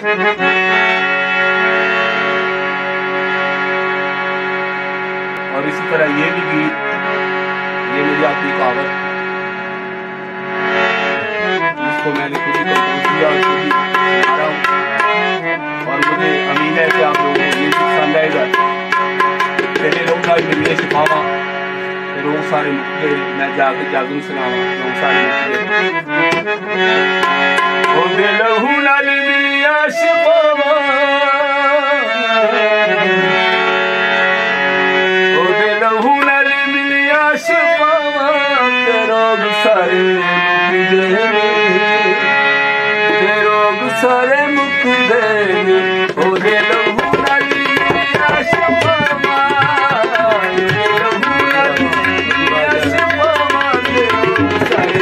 और इसी तरह ये भी गीत, ये मेरी अपनी कहावत, जिसको मैंने खुद ही कंपोज किया और खुद ही सुना रहा हूँ। और मुझे उम्मीद है कि आप लोगों को ये पसंद आएगा। पहले लोग का मिलने सिखावा, लोग सारे मैं जाकर जागरूक सुनावा, लोग सारे लहू नाल मिलिया शिफावा, लहू नाल मिलिया शिफावा, रोग सारे रोग सारे मुक देने, ओदे लहू नाल मिलिया शिफावा, लहू नाल मिलिया शिफावा, रोग सारे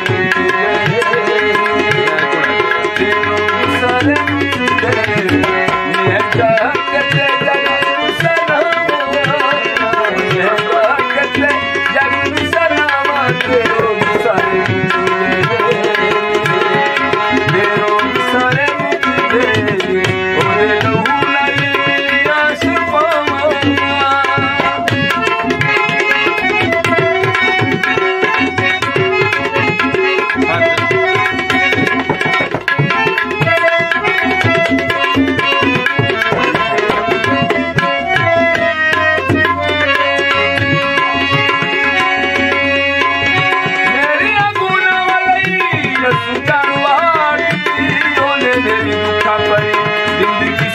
जिंदगी